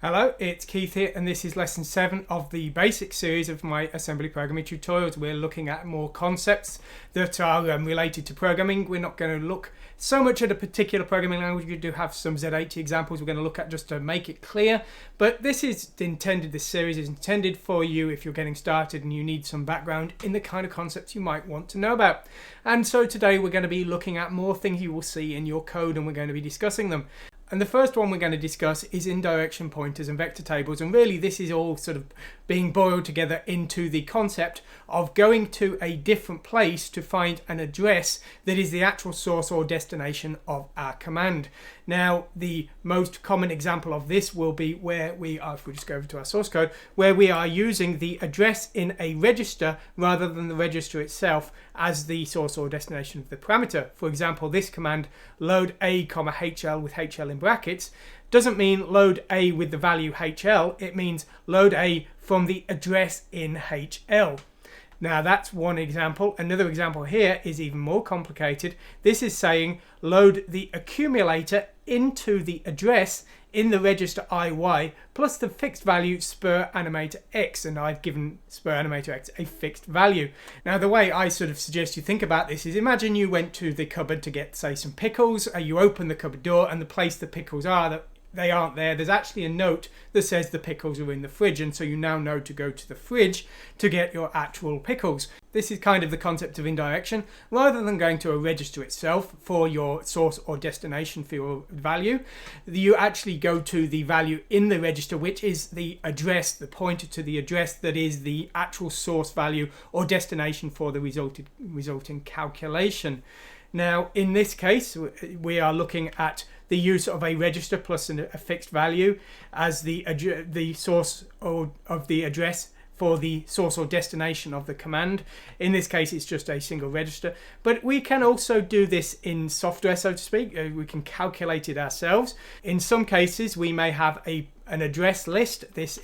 Hello, it's Keith here, and this is lesson 7 of the basic series of my assembly programming tutorials. We're looking at more concepts that are related to programming. We're not going to look so much at a particular programming language. We do have some Z80 examples we're going to look at just to make it clear, but this series is intended for you if you're getting started and you need some background in the kind of concepts you might want to know about. And so today we're going to be looking at more things you will see in your code, and we're going to be discussing them. And the first one we're going to discuss is indirection pointers and vector tables, and really this is all sort of being boiled together into the concept of going to a different place to find an address that is the actual source or destination of our command. Now, the most common example of this will be where we are, if we just go over to our source code, where we are using the address in a register rather than the register itself as the source or destination of the parameter. For example, this command load a, HL with HL in brackets doesn't mean load a with the value HL, it means load a from the address in HL. Now that's one example. Another example here is even more complicated. This is saying load the accumulator into the address in the register IY plus the fixed value spur animator X, and I've given spur animator X a fixed value. Now the way I sort of suggest you think about this is, imagine you went to the cupboard to get, say, some pickles. You open the cupboard door, and the place the pickles are, they aren't there. There's actually a note that says the pickles are in the fridge, and so you now know to go to the fridge to get your actual pickles. This is kind of the concept of indirection. Rather than going to a register itself for your source or destination for your value, you actually go to the value in the register, which is the address, the pointer to the address that is the actual source value or destination for the resulting calculation. Now, in this case, we are looking at the use of a register plus a fixed value as the source of the address for the source or destination of the command. In this case, it's just a single register, but we can also do this in software, so to speak. We can calculate it ourselves. In some cases, we may have an address list. This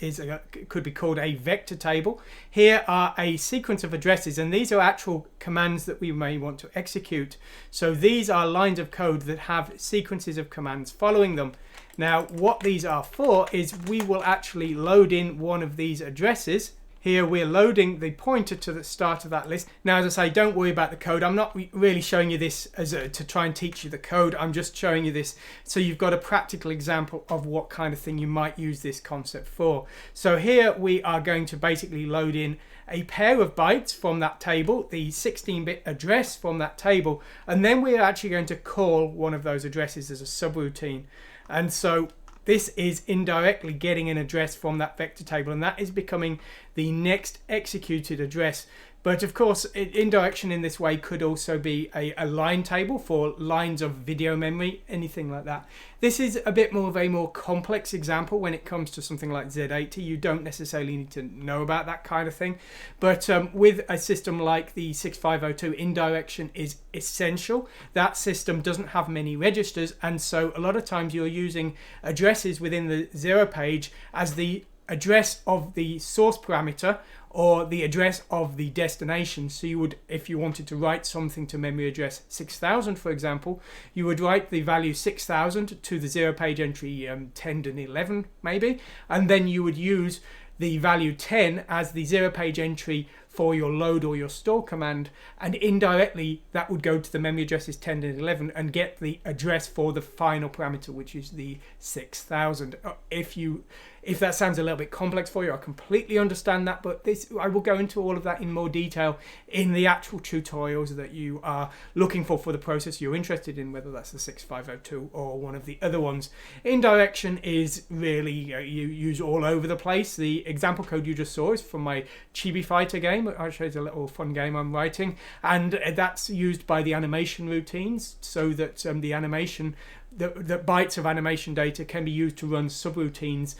could be called a vector table. Here are a sequence of addresses, and these are actual commands that we may want to execute. So these are lines of code that have sequences of commands following them. Now, what these are for is we will actually load in one of these addresses. Here we're loading the pointer to the start of that list. Now, as I say, don't worry about the code. I'm not really showing you this to try and teach you the code. I'm just showing you this so you've got a practical example of what kind of thing you might use this concept for. So here we are going to basically load in a pair of bytes from that table, the 16-bit address from that table, and then we're actually going to call one of those addresses as a subroutine. And so this is indirectly getting an address from that vector table, and that is becoming the next executed address. But of course, indirection in this way could also be a line table for lines of video memory, anything like that. This is a bit more of a more complex example when it comes to something like Z80. You don't necessarily need to know about that kind of thing. But with a system like the 6502, indirection is essential. That system doesn't have many registers, and so a lot of times you're using addresses within the 0 page as the address of the source parameter or the address of the destination. So you would, if you wanted to write something to memory address 6000, for example, you would write the value 6000 to the 0 page entry 10 and 11 maybe, and then you would use the value 10 as the 0 page entry for your load or your store command, and indirectly that would go to the memory addresses 10 and 11 and get the address for the final parameter, which is the 6000. If that sounds a little bit complex for you, I completely understand that, but I will go into all of that in more detail in the actual tutorials that you are looking for the process you're interested in, whether that's the 6502 or one of the other ones. Indirection is really you use all over the place. The example code you just saw is from my Chibi Fighter game. I showed a little fun game I'm writing, and that's used by the animation routines so that the animation, the bytes of animation data can be used to run subroutines,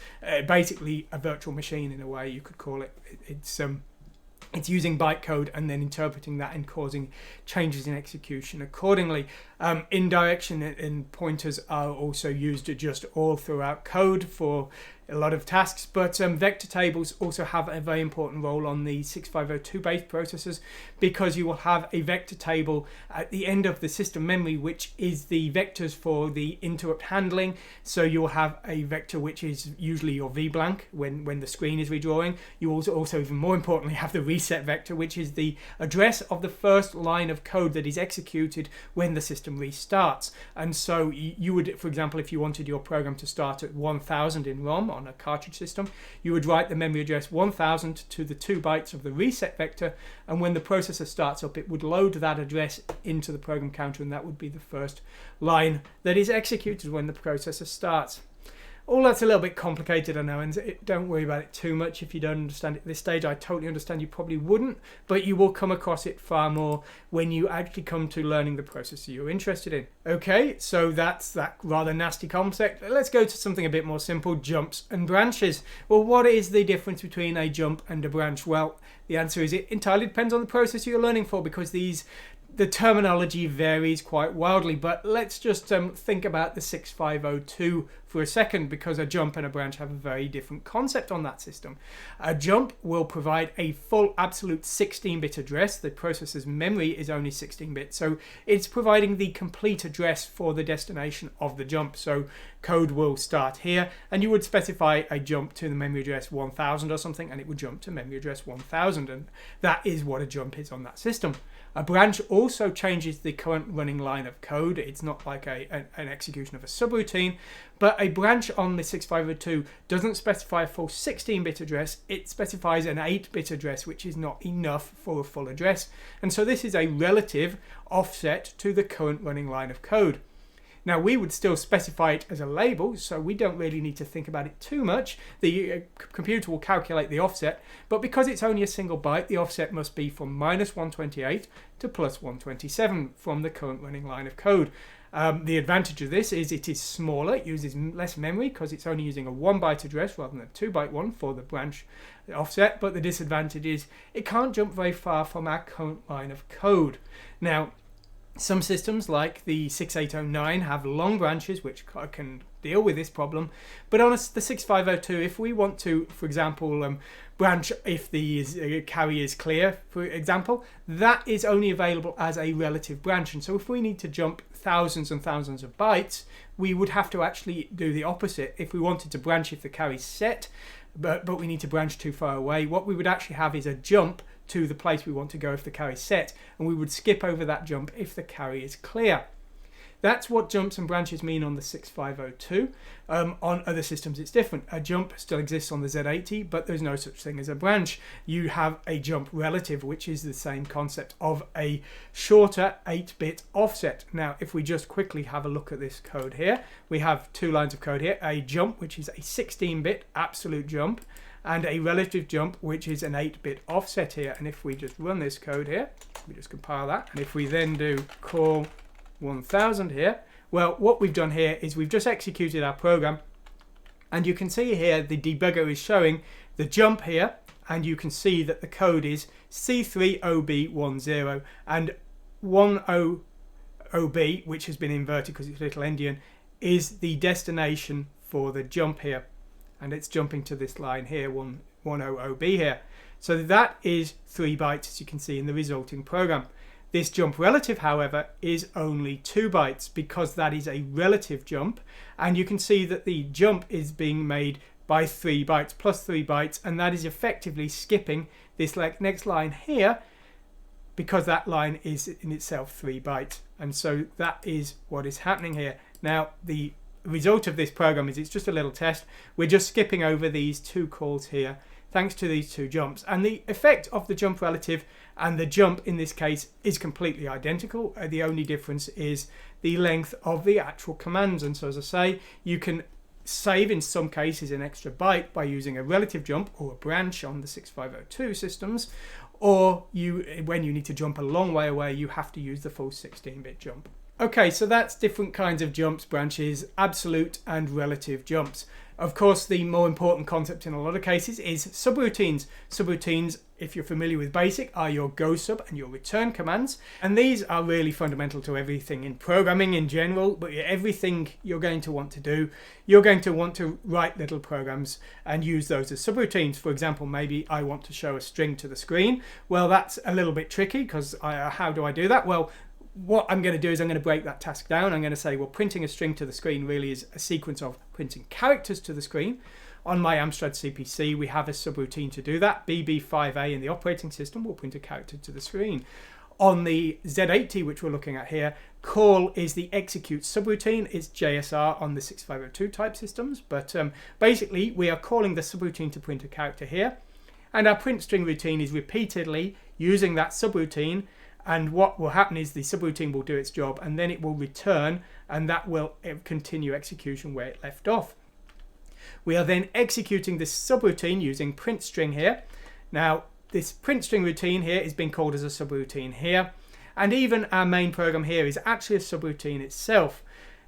basically a virtual machine in a way you could call it. It's using bytecode and then interpreting that and causing changes in execution accordingly. Indirection and pointers are also used just all throughout code for a lot of tasks, but vector tables also have a very important role on the 6502 based processors, because you will have a vector table at the end of the system memory which is the vectors for the interrupt handling. So you'll have a vector which is usually your VBlank when the screen is redrawing. You also even more importantly have the reset vector, which is the address of the first line of code that is executed when the system restarts. And so you would, for example, if you wanted your program to start at 1000 in ROM on a cartridge system, you would write the memory address 1000 to the 2 bytes of the reset vector, and when the processor starts up it would load that address into the program counter, and that would be the first line that is executed when the processor starts. All that's a little bit complicated, I know, and don't worry about it too much if you don't understand it at this stage. I totally understand you probably wouldn't, but you will come across it far more when you actually come to learning the processor you're interested in. Okay, so that's that rather nasty concept. Let's go to something a bit more simple, jumps and branches. Well, what is the difference between a jump and a branch? Well, the answer is it entirely depends on the processor you're learning for, because the terminology varies quite wildly. But let's just think about the 6502 for a second, because a jump and a branch have a very different concept on that system. A jump will provide a full absolute 16-bit address. The processor's memory is only 16-bit, so it's providing the complete address for the destination of the jump. So code will start here, and you would specify a jump to the memory address 1000 or something, and it would jump to memory address 1000, and that is what a jump is on that system. A branch also changes the current running line of code. It's not like an execution of a subroutine, but a branch on the 6502 doesn't specify a full 16-bit address. It specifies an 8-bit address, which is not enough for a full address. And so this is a relative offset to the current running line of code. Now, we would still specify it as a label, so we don't really need to think about it too much. The computer will calculate the offset, but because it's only a single byte, the offset must be from -128 to +127 from the current running line of code. The advantage of this is it is smaller, it uses less memory because it's only using a 1-byte address rather than a 2-byte one for the branch offset, but the disadvantage is it can't jump very far from our current line of code. Now, some systems like the 6809 have long branches which can deal with this problem, but on the 6502, if we want to, for example, branch if the carry is clear, for example, that is only available as a relative branch. And so if we need to jump thousands and thousands of bytes, we would have to actually do the opposite. If we wanted to branch if the carry's set, but we need to branch too far away, what we would actually have is a jump to the place we want to go if the carry is set, and we would skip over that jump if the carry is clear. That's what jumps and branches mean on the 6502. On other systems it's different. A jump still exists on the Z80, but there's no such thing as a branch. You have a jump relative, which is the same concept of a shorter 8-bit offset. Now, if we just quickly have a look at this code here, we have 2 lines of code here. A jump, which is a 16-bit absolute jump, and a relative jump, which is an 8-bit offset here. And if we just run this code here, we just compile that, and if we then do call 1000 here, well, what we've done here is we've just executed our program, and you can see here the debugger is showing the jump here, and you can see that the code is C3OB10, and 10OB, which has been inverted because it's little endian, is the destination for the jump here, and it's jumping to this line here, 10OB here. So that is 3 bytes, as you can see in the resulting program. This jump relative, however, is only 2 bytes because that is a relative jump, and you can see that the jump is being made by 3 bytes plus 3 bytes, and that is effectively skipping this next line here because that line is in itself 3 bytes, and so that is what is happening here. Now, the result of this program is it's just a little test. We're just skipping over these 2 calls here thanks to these 2 jumps, and the effect of the jump relative and the jump in this case is completely identical. The only difference is the length of the actual commands, and so as I say, you can save in some cases an extra byte by using a relative jump or a branch on the 6502 systems, or when you need to jump a long way away, you have to use the full 16-bit jump. Okay, so that's different kinds of jumps, branches, absolute and relative jumps. Of course, the more important concept in a lot of cases is subroutines. Subroutines, if you're familiar with BASIC, are your go sub and your return commands. And these are really fundamental to everything in programming in general, but everything you're going to want to do, you're going to want to write little programs and use those as subroutines. For example, maybe I want to show a string to the screen. Well, that's a little bit tricky because how do I do that? Well, what I'm going to do is I'm going to break that task down. I'm going to say, well, printing a string to the screen really is a sequence of printing characters to the screen. On my Amstrad CPC, we have a subroutine to do that. BB5A in the operating system will print a character to the screen. On the Z80, which we're looking at here, call is the execute subroutine. It's JSR on the 6502 type systems. But basically, we are calling the subroutine to print a character here. And our print string routine is repeatedly using that subroutine. And what will happen is the subroutine will do its job and then it will return, and that will continue execution where it left off. We are then executing this subroutine using print string here. Now this print string routine here is being called as a subroutine here, and even our main program here is actually a subroutine itself.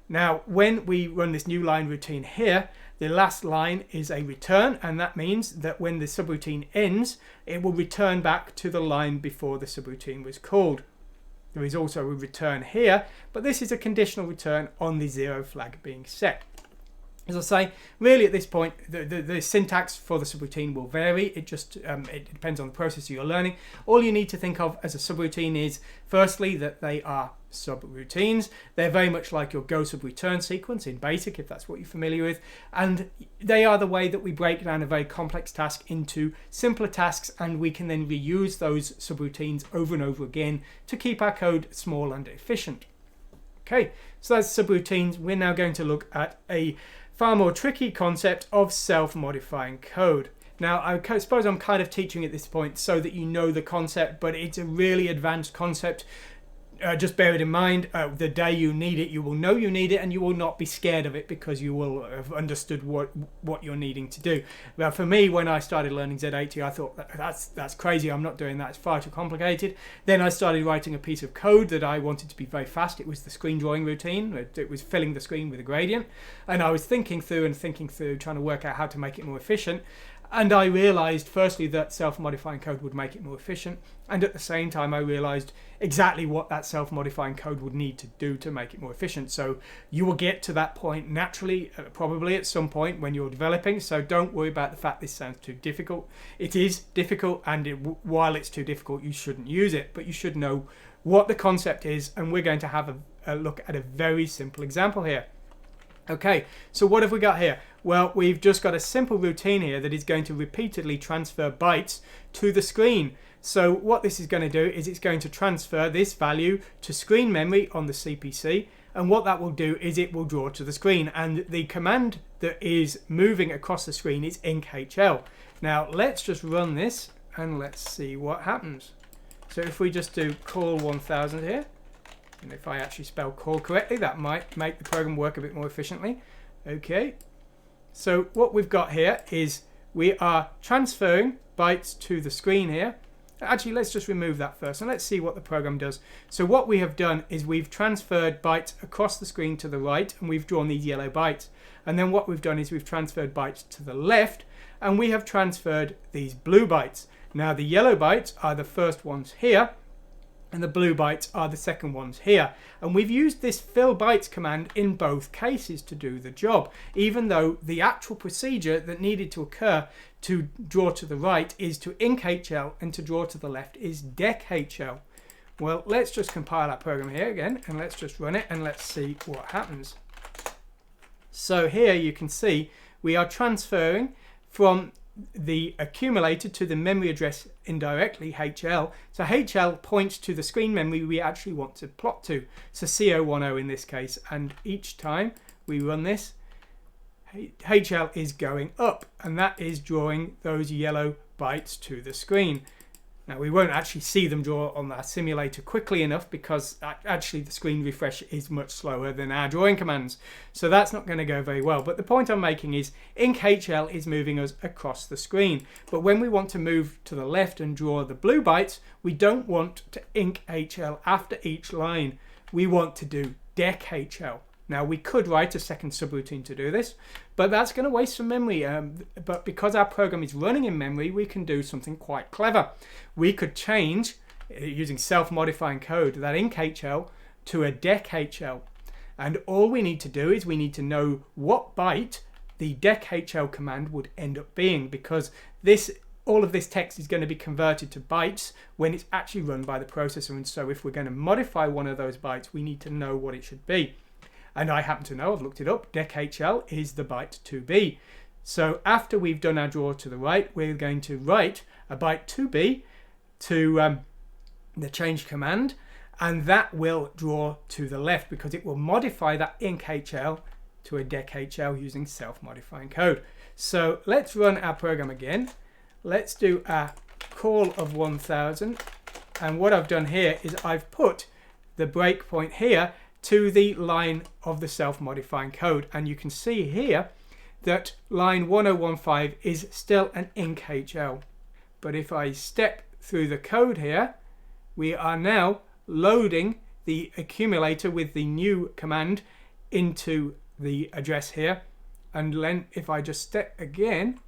Now when we run this new line routine here, the last line is a return, and that means that when the subroutine ends, it will return back to the line before the subroutine was called. There is also a return here, but this is a conditional return on the 0 flag being set. As I say, really at this point, the syntax for the subroutine will vary. It just it depends on the process you're learning. All you need to think of as a subroutine is, firstly, that they are subroutines. They're very much like your go sub return sequence in BASIC, if that's what you're familiar with. And they are the way that we break down a very complex task into simpler tasks, and we can then reuse those subroutines over and over again to keep our code small and efficient. Okay, so that's subroutines. We're now going to look at a far more tricky concept of self-modifying code. Now, I suppose I'm kind of teaching at this point so that you know the concept, but it's a really advanced concept. Just bear it in mind, the day you need it, you will know you need it, and you will not be scared of it because you will have understood what you're needing to do. Now, for me, when I started learning Z80, I thought, that's crazy, I'm not doing that, it's far too complicated. Then I started writing a piece of code that I wanted to be very fast. It was the screen drawing routine. It was filling the screen with a gradient. And I was thinking through, trying to work out how to make it more efficient. And I realized, firstly, that self-modifying code would make it more efficient. And at the same time, I realized exactly what that self-modifying code would need to do to make it more efficient. So you will get to that point naturally, probably at some point when you're developing. So don't worry about the fact this sounds too difficult. It is difficult, and while it's too difficult, you shouldn't use it. But you should know what the concept is. And we're going to have a look at a very simple example here. Okay, so what have we got here? Well, we've just got a simple routine here that is going to repeatedly transfer bytes to the screen. So what this is going to do is it's going to transfer this value to screen memory on the CPC, and what that will do is it will draw to the screen, and the command that is moving across the screen is inchl. Now let's just run this and let's see what happens. So if we just do call 1000 here, and if I actually spell call correctly, that might make the program work a bit more efficiently. Okay, so what we've got here is we are transferring bytes to the screen here. Actually, let's just remove that first and let's see what the program does. So what we have done is we've transferred bytes across the screen to the right, and we've drawn these yellow bytes. And then what we've done is we've transferred bytes to the left, and we have transferred these blue bytes. Now the yellow bytes are the first ones here, and the blue bytes are the second ones here. And we've used this fill bytes command in both cases to do the job, even though the actual procedure that needed to occur to draw to the right is to inchl, and to draw to the left is dechl. Well, let's just compile our program here again, and let's just run it, and let's see what happens. So here you can see we are transferring from the accumulator to the memory address indirectly, HL. So HL points to the screen memory we actually want to plot to. So CO10 in this case, and each time we run this, HL is going up, and that is drawing those yellow bytes to the screen. Now we won't actually see them draw on our simulator quickly enough because actually the screen refresh is much slower than our drawing commands. So that's not going to go very well. But the point I'm making is inchl is moving us across the screen. But when we want to move to the left and draw the blue bytes, we don't want to inchl after each line. We want to do dechl. Now we could write a second subroutine to do this, but that's going to waste some memory. But because our program is running in memory, we can do something quite clever. We could change, using self-modifying code, that inc.hl to a dec.hl. And all we need to do is we need to know what byte the dec.hl command would end up being, because all of this text is going to be converted to bytes when it's actually run by the processor. And so if we're going to modify one of those bytes, we need to know what it should be. And I happen to know, I've looked it up, dec.hl is the byte 2b. So after we've done our draw to the right, we're going to write a byte 2b to the change command, and that will draw to the left because it will modify that inc.hl to a dec.hl using self-modifying code. So let's run our program again. Let's do a call of 1000, and what I've done here is I've put the breakpoint here to the line of the self-modifying code, and you can see here that line 1015 is still an inc.hl. But if I step through the code here, we are now loading the accumulator with the new command into the address here, and then if I just step again,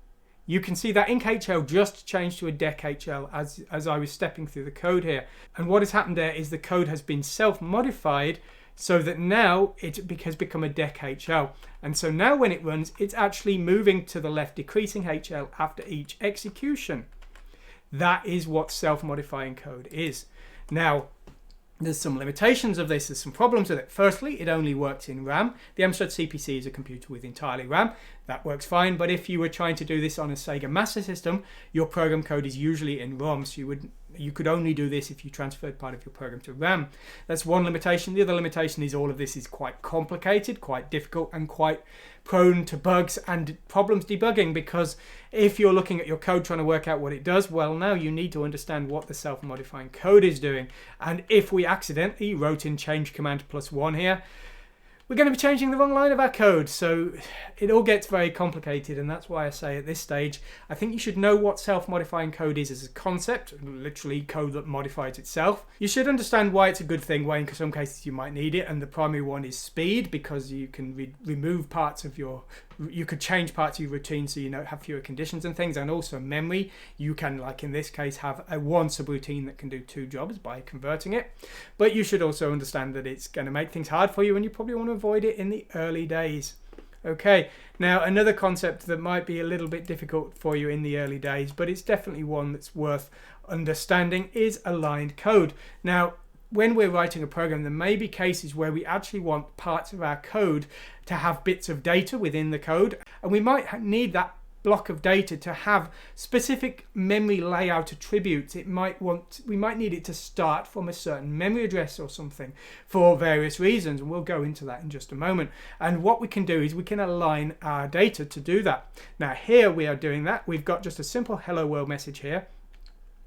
you can see that inc.hl just changed to a dec.hl as I was stepping through the code here. And what has happened there is the code has been self-modified so that now it has become a dec.hl. And so now when it runs, it's actually moving to the left, decreasing HL after each execution. That is what self-modifying code is. Now, there's some limitations of this, there's some problems with it. Firstly, it only works in RAM. The Amstrad CPC is a computer with entirely RAM. That works fine, but if you were trying to do this on a Sega Master System, your program code is usually in ROM, so you could only do this if you transferred part of your program to RAM. That's one limitation. The other limitation is all of this is quite complicated, quite difficult, and quite prone to bugs and problems debugging, because if you're looking at your code trying to work out what it does, well, now you need to understand what the self-modifying code is doing. And if we accidentally wrote in change command +1 here, we're going to be changing the wrong line of our code. So it all gets very complicated, and that's why I say at this stage, I think you should know what self-modifying code is as a concept, literally code that modifies itself. You should understand why it's a good thing, why in some cases you might need it, and the primary one is speed, because you can remove parts of you could change parts of your routine so you have fewer conditions and things, and also memory. You can, like in this case, have one subroutine that can do 2 jobs by converting it. But you should also understand that it's going to make things hard for you, and you probably want to avoid it in the early days. Okay, now another concept that might be a little bit difficult for you in the early days, but it's definitely one that's worth understanding, is aligned code. Now, when we're writing a program, there may be cases where we actually want parts of our code to have bits of data within the code, and we might need that block of data to have specific memory layout attributes. We might need it to start from a certain memory address or something for various reasons, and we'll go into that in just a moment. And what we can do is we can align our data to do that. Now here we are doing that. We've got just a simple hello world message here,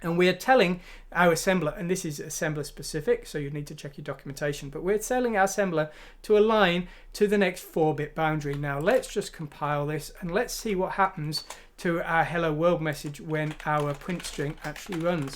and we are telling our assembler, and this is assembler specific, so you need to check your documentation, but we're telling our assembler to align to the next 4-bit boundary. Now let's just compile this and let's see what happens to our hello world message when our print string actually runs.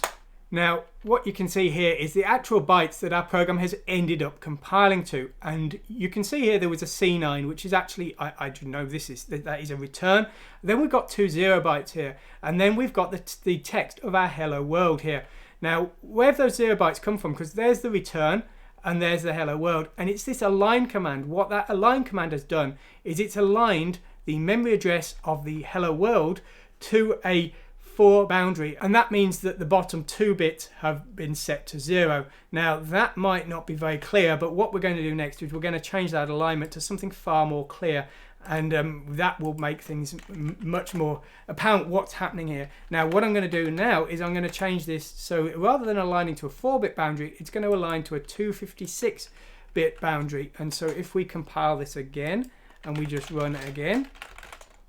Now what you can see here is the actual bytes that our program has ended up compiling to, and you can see here there was a C9, which is actually, I do know that is a return. Then we've got 2 0 bytes here, and then we've got the text of our hello world here. Now where have those 0 bytes come from? Because there's the return and there's the hello world, and it's this align command. What that align command has done is it's aligned the memory address of the hello world to a 4 boundary, and that means that the bottom 2 bits have been set to 0. Now that might not be very clear, but what we're going to do next is we're going to change that alignment to something far more clear, and that will make things much more apparent what's happening here. Now what I'm going to do now is I'm going to change this, so rather than aligning to a 4-bit boundary, it's going to align to a 256-bit boundary. And so if we compile this again and we just run it again,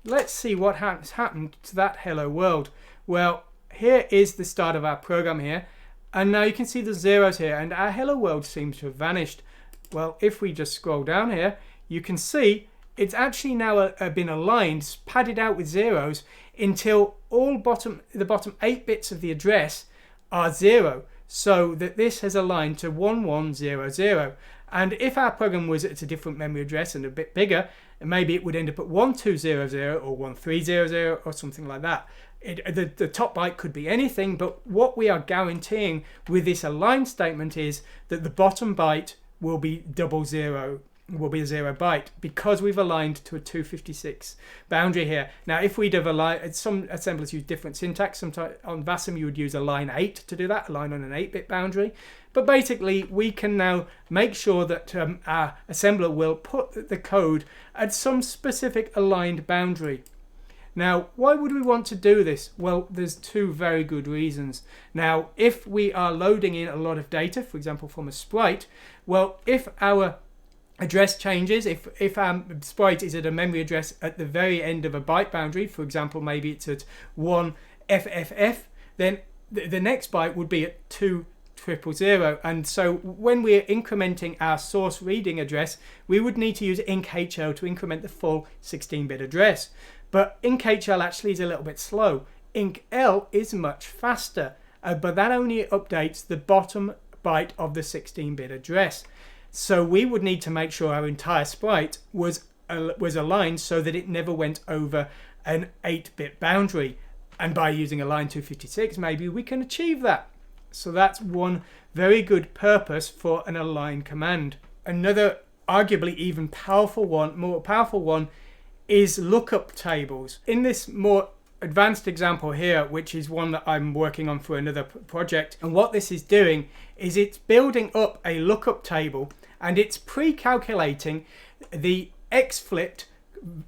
let's see what has happened to that hello world. Well, here is the start of our program here, and now you can see the zeros here, and our hello world seems to have vanished. Well, if we just scroll down here, you can see it's actually now been aligned, padded out with zeros, until the bottom 8 bits of the address are 0, so that this has aligned to 1100. And if our program was at a different memory address and a bit bigger, maybe it would end up at 1200 or 1300 or something like that. The top byte could be anything, but what we are guaranteeing with this align statement is that the bottom byte will be 00, will be a 0 byte, because we've aligned to a 256 boundary here. Now, if we'd have aligned, some assemblers use different syntax. Sometimes on VASM you would use align 8 to do that, align on an 8-bit boundary. But basically, we can now make sure that our assembler will put the code at some specific aligned boundary. Now, why would we want to do this? Well, there's two very good reasons. Now, if we are loading in a lot of data, for example, from a sprite, well, if our address changes, if our sprite is at a memory address at the very end of a byte boundary, for example, maybe it's at 1FFF, then the next byte would be at 200. And so when we're incrementing our source reading address, we would need to use IncHL to increment the full 16-bit address. But IncHL actually is a little bit slow. IncL is much faster, but that only updates the bottom byte of the 16-bit address. So we would need to make sure our entire sprite was aligned so that it never went over an 8-bit boundary. And by using align 256, maybe we can achieve that. So that's one very good purpose for an align command. Another arguably even more powerful one is lookup tables. In this more advanced example here, which is one that I'm working on for another project, and what this is doing is it's building up a lookup table and it's pre-calculating the x-flipped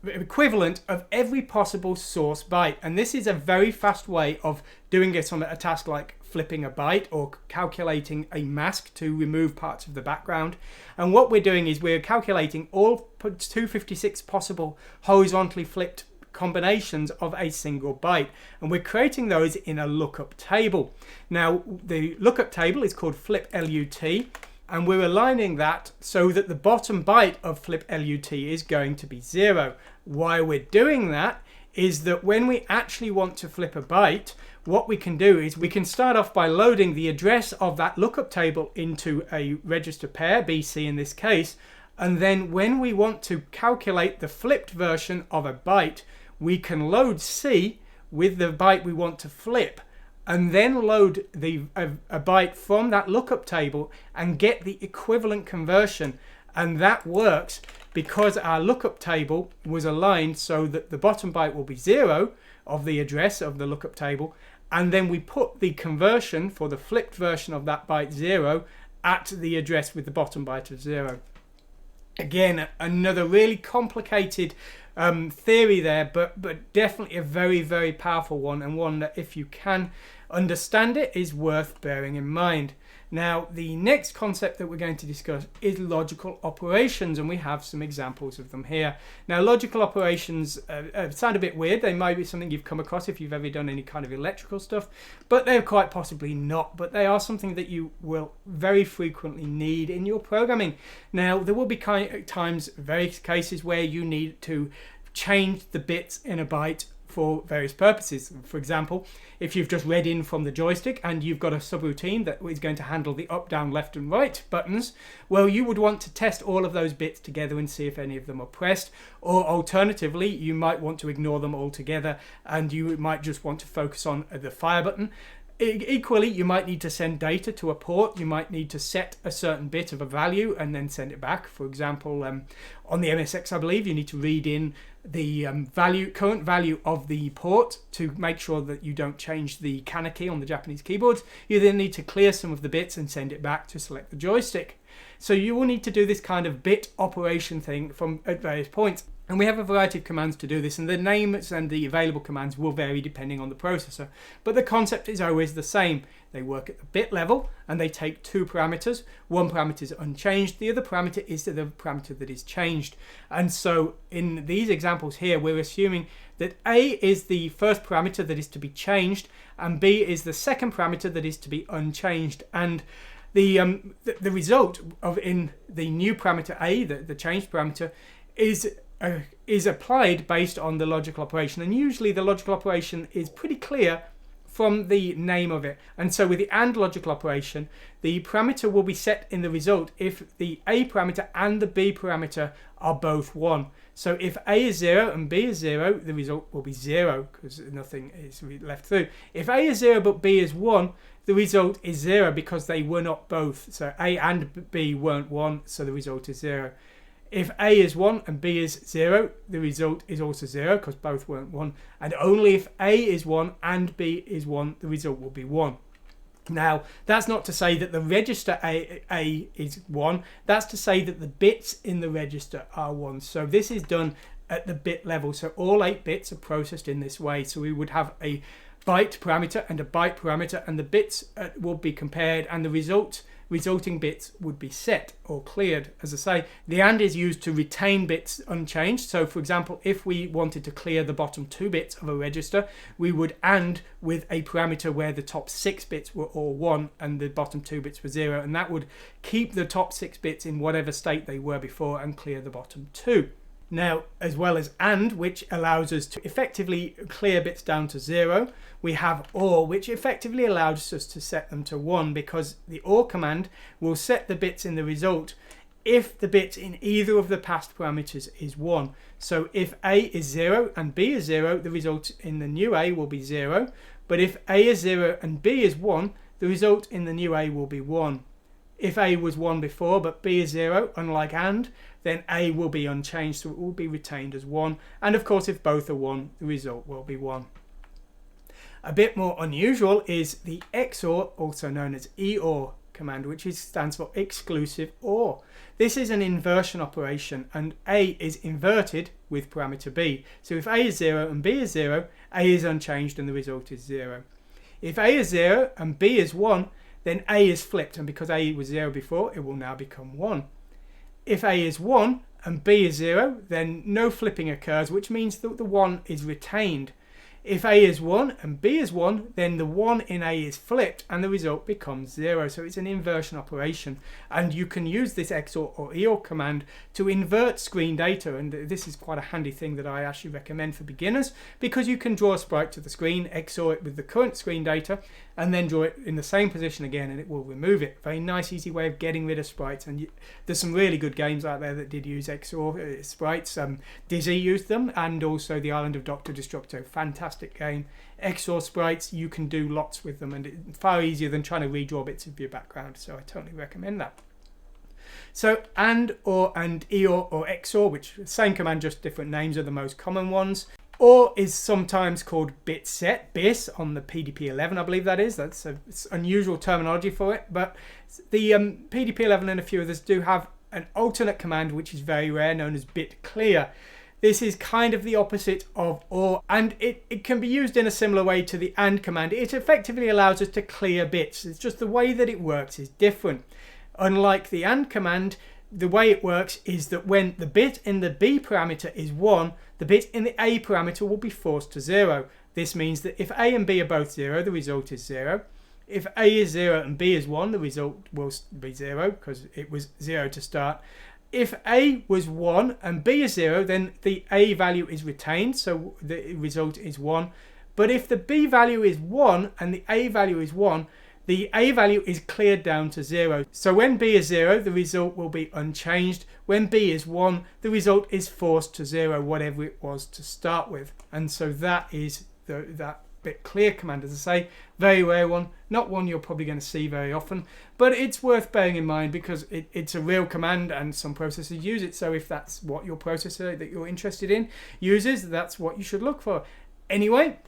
equivalent of every possible source byte. And this is a very fast way of doing it on a task like flipping a byte or calculating a mask to remove parts of the background. And what we're doing is we're calculating all 256 possible horizontally flipped combinations of a single byte, and we're creating those in a lookup table. Now, the lookup table is called flip-LUT, and we're aligning that so that the bottom byte of flip-LUT is going to be 0. Why we're doing that is that when we actually want to flip a byte, what we can do is we can start off by loading the address of that lookup table into a register pair, BC in this case, and then when we want to calculate the flipped version of a byte, we can load C with the byte we want to flip, and then load a byte from that lookup table and get the equivalent conversion. And that works because our lookup table was aligned so that the bottom byte will be 0 of the address of the lookup table, and then we put the conversion for the flipped version of that byte 0 at the address with the bottom byte of 0. Again, another really complicated theory there, but definitely a very, very powerful one, and one that if you can understand it is worth bearing in mind. Now, the next concept that we're going to discuss is logical operations, and we have some examples of them here. Now, logical operations sound a bit weird. They might be something you've come across if you've ever done any kind of electrical stuff, but they're quite possibly not. But they are something that you will very frequently need in your programming. Now, there will be various cases where you need to change the bits in a byte for various purposes. For example, if you've just read in from the joystick and you've got a subroutine that is going to handle the up, down, left and right buttons, well, you would want to test all of those bits together and see if any of them are pressed, or alternatively you might want to ignore them altogether and you might just want to focus on the fire button. Equally, you might need to send data to a port. You might need to set a certain bit of a value and then send it back. For example, on the MSX, I believe, you need to read in the current value of the port to make sure that you don't change the kana key on the Japanese keyboards. You then need to clear some of the bits and send it back to select the joystick. So you will need to do this kind of bit operation thing at various points. And we have a variety of commands to do this, and the names and the available commands will vary depending on the processor. But the concept is always the same. They work at the bit level, and they take two parameters. One parameter is unchanged, the other parameter is the parameter that is changed. And so in these examples here, we're assuming that A is the first parameter that is to be changed, and B is the second parameter that is to be unchanged. And the result in the new parameter A, the changed parameter, is applied based on the logical operation, and usually the logical operation is pretty clear from the name of it. And so with the AND logical operation, the parameter will be set in the result if the A parameter and the B parameter are both 1. So if A is 0 and B is 0, the result will be 0 because nothing is left through. If A is 0 but B is 1, the result is 0 because they were not both. So A and B weren't 1, so the result is 0. If A is 1 and B is 0, the result is also 0 because both weren't 1. And only if A is 1 and B is 1, the result will be 1. Now, that's not to say that the register A is 1. That's to say that the bits in the register are 1. So this is done at the bit level. So all 8 bits are processed in this way. So we would have a byte parameter and a byte parameter, and the bits will be compared, and the resulting bits would be set or cleared. As I say, the AND is used to retain bits unchanged. So for example, if we wanted to clear the bottom 2 bits of a register, we would AND with a parameter where the top 6 bits were all 1 and the bottom 2 bits were 0, and that would keep the top 6 bits in whatever state they were before and clear the bottom 2. Now, as well as AND, which allows us to effectively clear bits down to 0, we have OR, which effectively allows us to set them to 1, because the OR command will set the bits in the result if the bit in either of the passed parameters is 1. So if A is 0 and B is 0, the result in the new A will be 0. But if A is 0 and B is 1, the result in the new A will be 1. If A was 1 before but B is 0, unlike AND, then A will be unchanged, so it will be retained as 1. And of course, if both are 1, the result will be 1. A bit more unusual is the XOR, also known as EOR command, which stands for exclusive OR. This is an inversion operation, and A is inverted with parameter B. So if A is 0 and B is 0, A is unchanged and the result is 0. If A is 0 and B is 1, then A is flipped, and because A was 0 before, it will now become 1. If A is 1 and B is 0, then no flipping occurs, which means that the 1 is retained. If A is 1 and B is 1, then the 1 in A is flipped and the result becomes 0. So it's an inversion operation, and you can use this XOR or EOR command to invert screen data, and this is quite a handy thing that I actually recommend for beginners, because you can draw a sprite to the screen, XOR it with the current screen data, and then draw it in the same position again and it will remove it. Very nice, easy way of getting rid of sprites, and there's some really good games out there that did use XOR sprites. Dizzy used them, and also the Island of Dr. Destructo. Fantastic game. XOR sprites, you can do lots with them, and it's far easier than trying to redraw bits of your background, so I totally recommend that. So AND, OR, and EOR or XOR, which same command, just different names, are the most common ones. OR is sometimes called bit set, BIS, on the PDP-11, I believe that is. That's it's unusual terminology for it, but the PDP-11 and a few others do have an alternate command, which is very rare, known as bit clear. This is kind of the opposite of OR, and it can be used in a similar way to the AND command. It effectively allows us to clear bits. It's just the way that it works is different. Unlike the AND command, the way it works is that when the bit in the B parameter is 1, the bit in the A parameter will be forced to 0. This means that if A and B are both 0, the result is 0. If A is 0 and B is 1, the result will be 0 because it was 0 to start. If A was 1 and B is 0, then the A value is retained, so the result is 1. But if the B value is 1 and the A value is 1, the A value is cleared down to 0. So when B is 0, the result will be unchanged. When B is 1, the result is forced to 0, whatever it was to start with. And so that is that bit clear command. As I say, very rare one, not one you're probably going to see very often, but it's worth bearing in mind because it's a real command and some processors use it. So if that's what your processor that you're interested in uses, that's what you should look for. Anyway,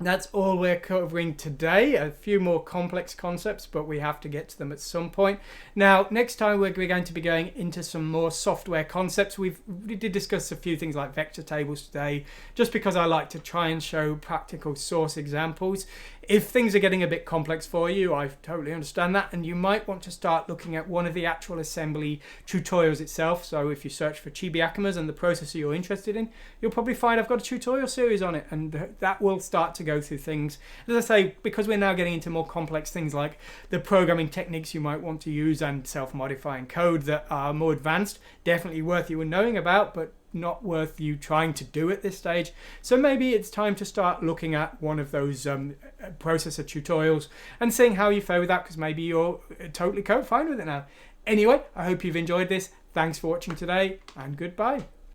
that's all we're covering today. A few more complex concepts, but we have to get to them at some point. Now, next time we're going to be going into some more software concepts. We did discuss a few things like vector tables today, just because I like to try and show practical source examples. If things are getting a bit complex for you, I totally understand that, and you might want to start looking at one of the actual assembly tutorials itself. So if you search for Chibi Akumas and the processor you're interested in, you'll probably find I've got a tutorial series on it, and that will start to go through things. As I say, because we're now getting into more complex things like the programming techniques you might want to use and self-modifying code that are more advanced, definitely worth you knowing about, but not worth you trying to do at this stage. So maybe it's time to start looking at one of those processor tutorials and seeing how you fare with that, because maybe you're totally fine with it now. Anyway, I hope you've enjoyed this. Thanks for watching today, and goodbye.